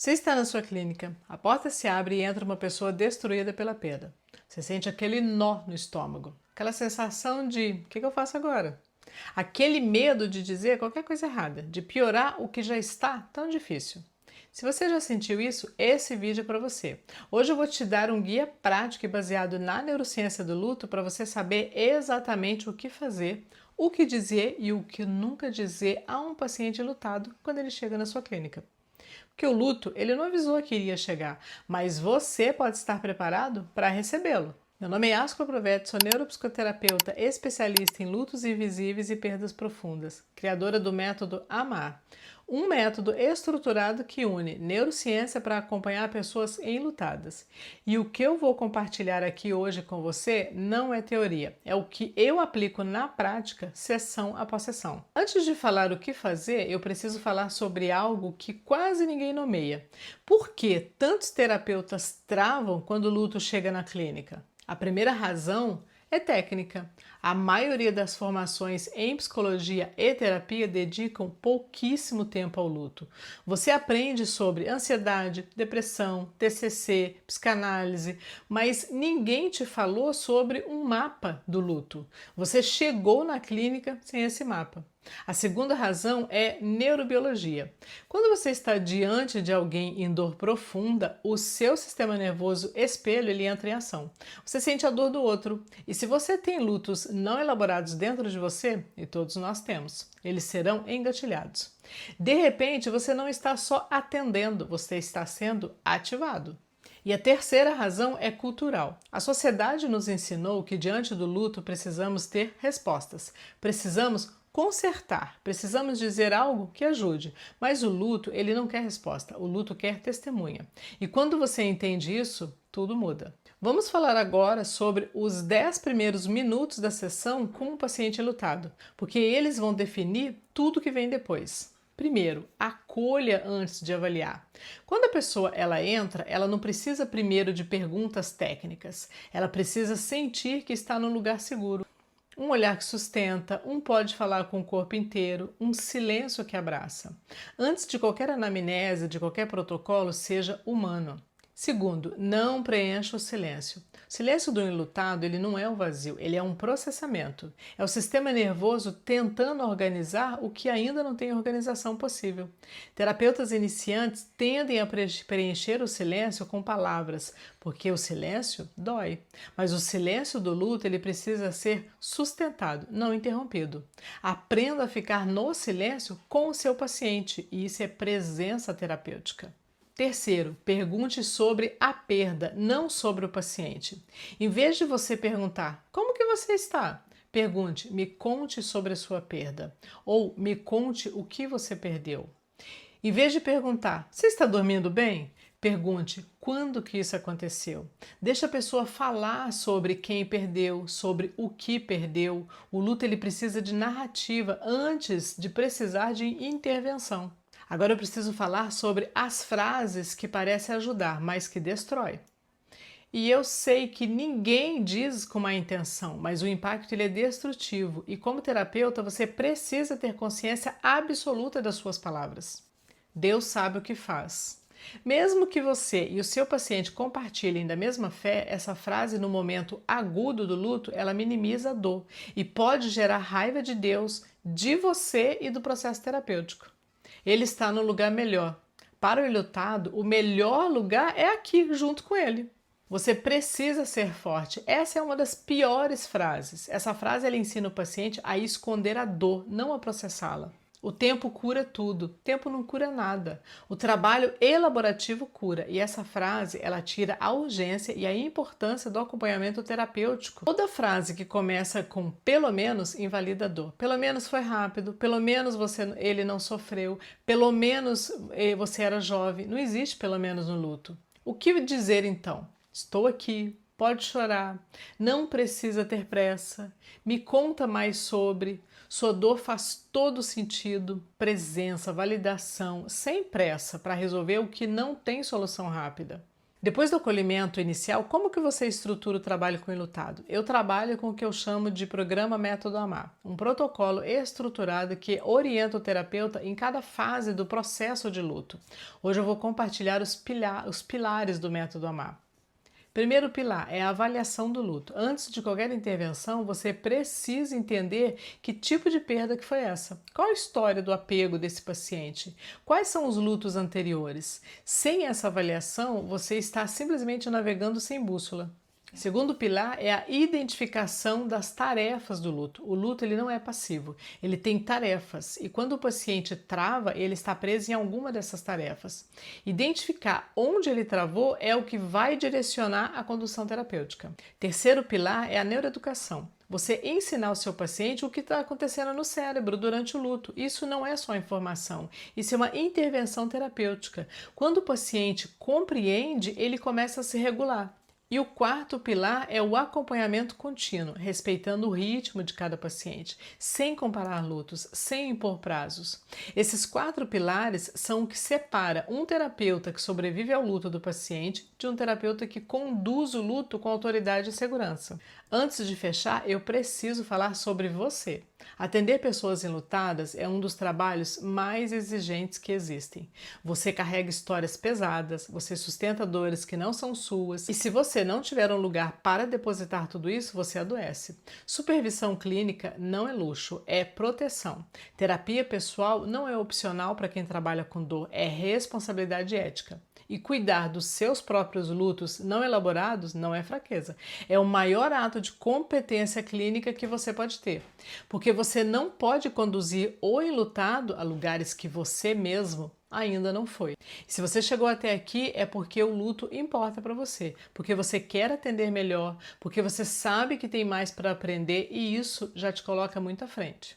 Você está na sua clínica, a porta se abre e entra uma pessoa destruída pela perda. Você sente aquele nó no estômago, aquela sensação de o que eu faço agora? Aquele medo de dizer qualquer coisa errada, de piorar o que já está tão difícil. Se você já sentiu isso, esse vídeo é para você. Hoje eu vou te dar um guia prático e baseado na neurociência do luto para você saber exatamente o que fazer, o que dizer e o que nunca dizer a um paciente lutado quando ele chega na sua clínica. Porque o luto, ele não avisou que iria chegar, mas você pode estar preparado para recebê-lo. Meu nome é Asco Provetti, sou neuropsicoterapeuta especialista em lutos invisíveis e perdas profundas, criadora do método AMAR, um método estruturado que une neurociência para acompanhar pessoas enlutadas. E o que eu vou compartilhar aqui hoje com você não é teoria, é o que eu aplico na prática, sessão após sessão. Antes de falar o que fazer, eu preciso falar sobre algo que quase ninguém nomeia. Por que tantos terapeutas travam quando o luto chega na clínica? A primeira razão é técnica. A maioria das formações em psicologia e terapia dedicam pouquíssimo tempo ao luto. Você aprende sobre ansiedade, depressão, TCC, psicanálise, mas ninguém te falou sobre um mapa do luto. Você chegou na clínica sem esse mapa. A segunda razão é neurobiologia. Quando você está diante de alguém em dor profunda, o seu sistema nervoso espelho ele entra em ação. Você sente a dor do outro. E se você tem lutos não elaborados dentro de você, e todos nós temos, eles serão engatilhados. De repente, você não está só atendendo, você está sendo ativado. E a terceira razão é cultural. A sociedade nos ensinou que diante do luto precisamos ter respostas, precisamos consertar, precisamos dizer algo que ajude, mas o luto ele não quer resposta, o luto quer testemunha. E quando você entende isso, tudo muda. Vamos falar agora sobre os 10 primeiros minutos da sessão com o paciente lutado, porque eles vão definir tudo que vem depois. Primeiro, acolha antes de avaliar. Quando a pessoa ela entra, ela não precisa primeiro de perguntas técnicas. Ela precisa sentir que está num lugar seguro. Um olhar que sustenta, um pode falar com o corpo inteiro, um silêncio que abraça. Antes de qualquer anamnese, de qualquer protocolo, seja humano. Segundo, não preencha o silêncio. O silêncio do enlutado ele não é um vazio, ele é um processamento. É o sistema nervoso tentando organizar o que ainda não tem organização possível. Terapeutas iniciantes tendem a preencher o silêncio com palavras, porque o silêncio dói. Mas o silêncio do luto ele precisa ser sustentado, não interrompido. Aprenda a ficar no silêncio com o seu paciente, e isso é presença terapêutica. Terceiro, pergunte sobre a perda, não sobre o paciente. Em vez de você perguntar, como que você está? Pergunte, me conte sobre a sua perda. Ou me conte o que você perdeu. Em vez de perguntar, você está dormindo bem? Pergunte, quando que isso aconteceu? Deixa a pessoa falar sobre quem perdeu, sobre o que perdeu. O luto ele precisa de narrativa antes de precisar de intervenção. Agora eu preciso falar sobre as frases que parecem ajudar, mas que destrói. E eu sei que ninguém diz com má intenção, mas o impacto ele é destrutivo e como terapeuta você precisa ter consciência absoluta das suas palavras. Deus sabe o que faz. Mesmo que você e o seu paciente compartilhem da mesma fé, essa frase no momento agudo do luto, ela minimiza a dor e pode gerar raiva de Deus, de você e do processo terapêutico. Ele está no lugar melhor. Para o enlutado, o melhor lugar é aqui, junto com ele. Você precisa ser forte. Essa é uma das piores frases. Essa frase ela ensina o paciente a esconder a dor, não a processá-la. O tempo cura tudo, o tempo não cura nada. O trabalho elaborativo cura. E essa frase, ela tira a urgência e a importância do acompanhamento terapêutico. Toda frase que começa com pelo menos invalida a dor. Pelo menos foi rápido, pelo menos ele não sofreu, pelo menos você era jovem. Não existe pelo menos no luto. O que dizer então? Estou aqui, pode chorar, não precisa ter pressa, me conta mais sobre, sua dor faz todo sentido, presença, validação, sem pressa para resolver o que não tem solução rápida. Depois do acolhimento inicial, como que você estrutura o trabalho com o enlutado? Eu trabalho com o que eu chamo de Programa Método Amar, um protocolo estruturado que orienta o terapeuta em cada fase do processo de luto. Hoje eu vou compartilhar os pilares do Método Amar. Primeiro pilar é a avaliação do luto. Antes de qualquer intervenção, você precisa entender que tipo de perda que foi essa. Qual a história do apego desse paciente? Quais são os lutos anteriores? Sem essa avaliação, você está simplesmente navegando sem bússola. Segundo pilar é a identificação das tarefas do luto. O luto ele não é passivo, ele tem tarefas e quando o paciente trava, ele está preso em alguma dessas tarefas. Identificar onde ele travou é o que vai direcionar a condução terapêutica. Terceiro pilar é a neuroeducação. Você ensinar o seu paciente o que está acontecendo no cérebro durante o luto. Isso não é só informação, isso é uma intervenção terapêutica. Quando o paciente compreende, ele começa a se regular. E o quarto pilar é o acompanhamento contínuo, respeitando o ritmo de cada paciente, sem comparar lutos, sem impor prazos. Esses 4 pilares são o que separa um terapeuta que sobrevive ao luto do paciente de um terapeuta que conduz o luto com autoridade e segurança. Antes de fechar, eu preciso falar sobre você. Atender pessoas enlutadas é um dos trabalhos mais exigentes que existem. Você carrega histórias pesadas, você sustenta dores que não são suas, e se você não tiver um lugar para depositar tudo isso, você adoece. Supervisão clínica não é luxo, é proteção. Terapia pessoal não é opcional para quem trabalha com dor, é responsabilidade ética. E cuidar dos seus próprios lutos não elaborados não é fraqueza. É o maior ato de competência clínica que você pode ter. Porque você não pode conduzir o enlutado a lugares que você mesmo ainda não foi. E se você chegou até aqui é porque o luto importa para você, porque você quer atender melhor, porque você sabe que tem mais para aprender e isso já te coloca muito à frente.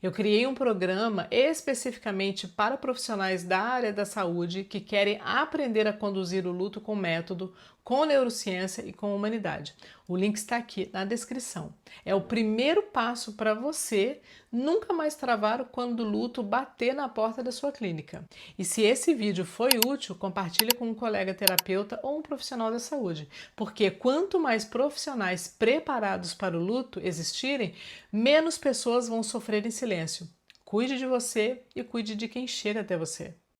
Eu criei um programa especificamente para profissionais da área da saúde que querem aprender a conduzir o luto com método, com neurociência e com humanidade. O link está aqui na descrição. É o primeiro passo para você nunca mais travar quando o luto bater na porta da sua clínica. E se esse vídeo foi útil, compartilhe com um colega terapeuta ou um profissional da saúde, porque quanto mais profissionais preparados para o luto existirem, menos pessoas vão sofrer em silêncio. Cuide de você e cuide de quem chega até você.